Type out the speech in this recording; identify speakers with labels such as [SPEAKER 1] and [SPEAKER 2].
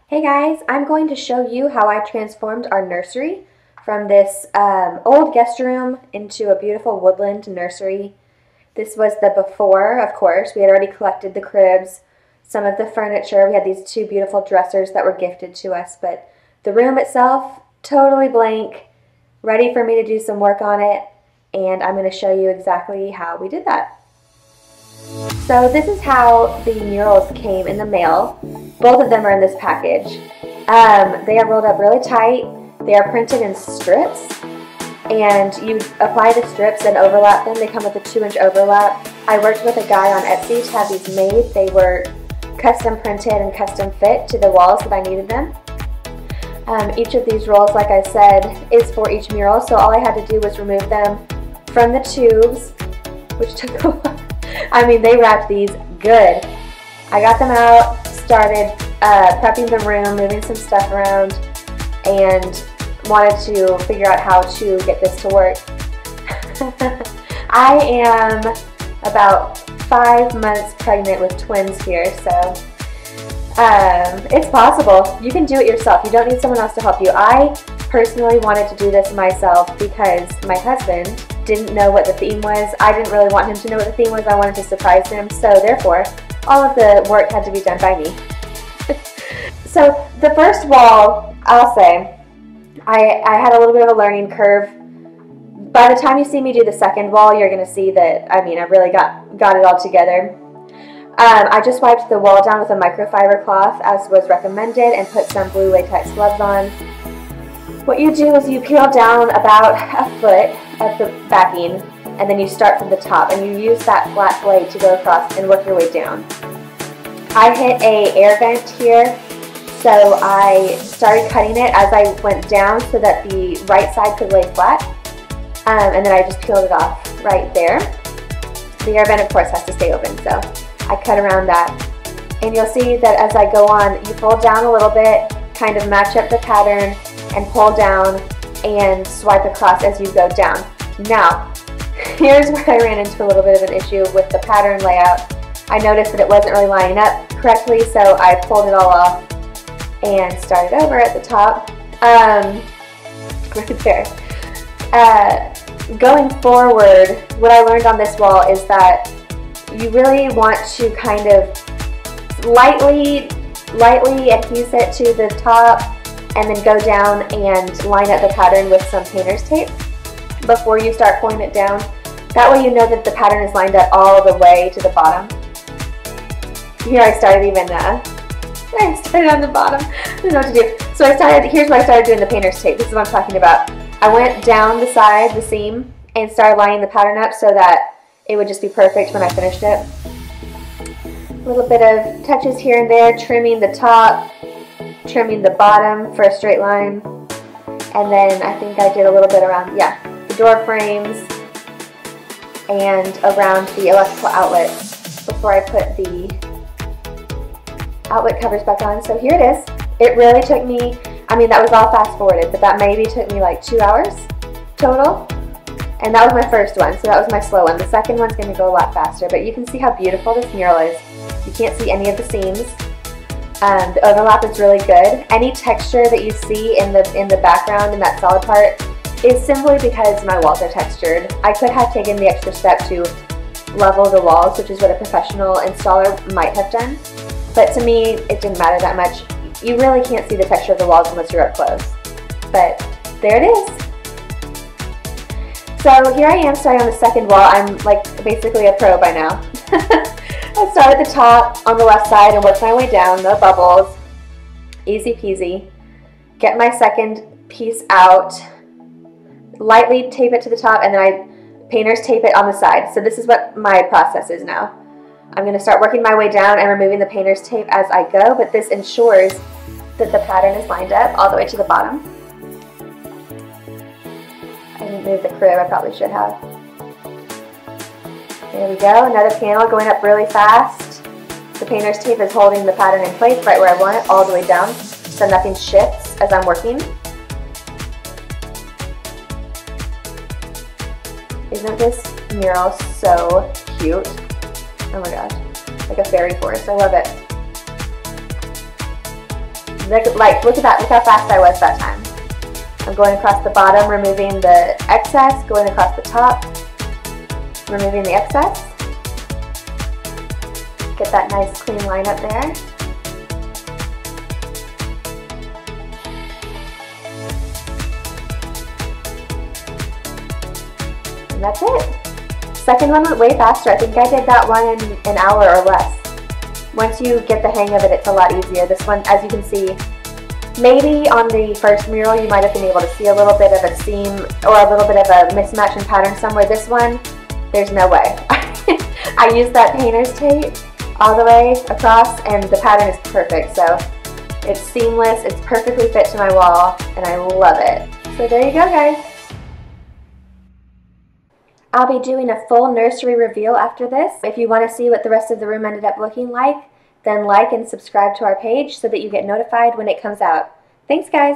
[SPEAKER 1] Hey guys, I'm going to show you how I transformed our nursery from this old guest room into a beautiful woodland nursery. This was the before, of course. We had already collected the cribs, some of the furniture. We had these two beautiful dressers that were gifted to us, but the room itself, totally blank, ready for me to do some work on it, and I'm going to show you exactly how we did that. So this is how the murals came in the mail. Both of them are in this package. They are rolled up really tight. They are printed in strips, and you apply the strips and overlap them. They come with a 2-inch overlap. I worked with a guy on Etsy to have these made. They were custom printed and custom fit to the walls that I needed them. Each of these rolls, like I said, is for each mural, so all I had to do was remove them from the tubes, which took a while. I mean, they wrapped these good. I got them out, started prepping the room, moving some stuff around, and wanted to figure out how to get this to work. I am about 5 months pregnant with twins here, so it's possible. You can do it yourself. You don't need someone else to help you. I personally wanted to do this myself because my husband didn't know what the theme was. I didn't really want him to know what the theme was. I wanted to surprise him, so therefore all of the work had to be done by me. So the first wall, I'll say, I had a little bit of a learning curve. By the time you see me do the second wall, you're going to see that, I mean, I really got it all together. I just wiped the wall down with a microfiber cloth as was recommended and put some blue latex gloves on. What you do is you peel down about a foot of the backing, and then you start from the top, and you use that flat blade to go across and work your way down. I hit a air vent here, so I started cutting it as I went down so that the right side could lay flat, and then I just peeled it off right there. The air vent, of course, has to stay open, so I cut around that. And you'll see that as I go on, you pull down a little bit, kind of match up the pattern, and pull down and swipe across as you go down. Now, here's where I ran into a little bit of an issue with the pattern layout. I noticed that it wasn't really lining up correctly, so I pulled it all off and started over at the top. Right there. Going forward, what I learned on this wall is that you really want to kind of lightly adhese it to the top and then go down and line up the pattern with some painter's tape before you start pulling it down. That way you know that the pattern is lined up all the way to the bottom. Here I started on the bottom. I don't know what to do. So here's what I started doing the painter's tape. This is what I'm talking about. I went down the side, the seam, and started lining the pattern up so that it would just be perfect when I finished it. A little bit of touches here and there, trimming the top, trimming the bottom for a straight line, and then I think I did a little bit around, the door frames and around the electrical outlets before I put the outlet covers back on. So here it is. It really took me, I mean, that was all fast forwarded, but that maybe took me like 2 hours total. And that was my first one, so that was my slow one. The second one's going to go a lot faster, but you can see how beautiful this mural is. You can't see any of the seams. The overlap is really good. Any texture that you see in the background in that solid part is simply because my walls are textured. I could have taken the extra step to level the walls, which is what a professional installer might have done, but to me it didn't matter that much. You really can't see the texture of the walls unless you're up close. But there it is. So here I am starting on the second wall. I'm like basically a pro by now. I start at the top on the left side and work my way down, no bubbles, easy peasy. Get my second piece out, lightly tape it to the top, and then I painter's tape it on the side. So this is what my process is now. I'm going to start working my way down and removing the painter's tape as I go, but this ensures that the pattern is lined up all the way to the bottom. I didn't move the crib, I probably should have. There we go, another panel going up really fast. The painter's tape is holding the pattern in place right where I want it, all the way down, so nothing shifts as I'm working. Isn't this mural so cute? Oh my gosh, like a fairy forest, I love it. Look at that, look how fast I was that time. I'm going across the bottom, removing the excess, going across the top, removing the excess. Get that nice clean line up there. And that's it. Second one went way faster. I think I did that one in an hour or less. Once you get the hang of it, it's a lot easier. This one, as you can see, maybe on the first mural you might have been able to see a little bit of a seam or a little bit of a mismatch in pattern somewhere. This one, there's no way. I used that painter's tape all the way across and the pattern is perfect. So it's seamless, it's perfectly fit to my wall, and I love it. So there you go, guys. I'll be doing a full nursery reveal after this. If you want to see what the rest of the room ended up looking like, then like and subscribe to our page so that you get notified when it comes out. Thanks, guys!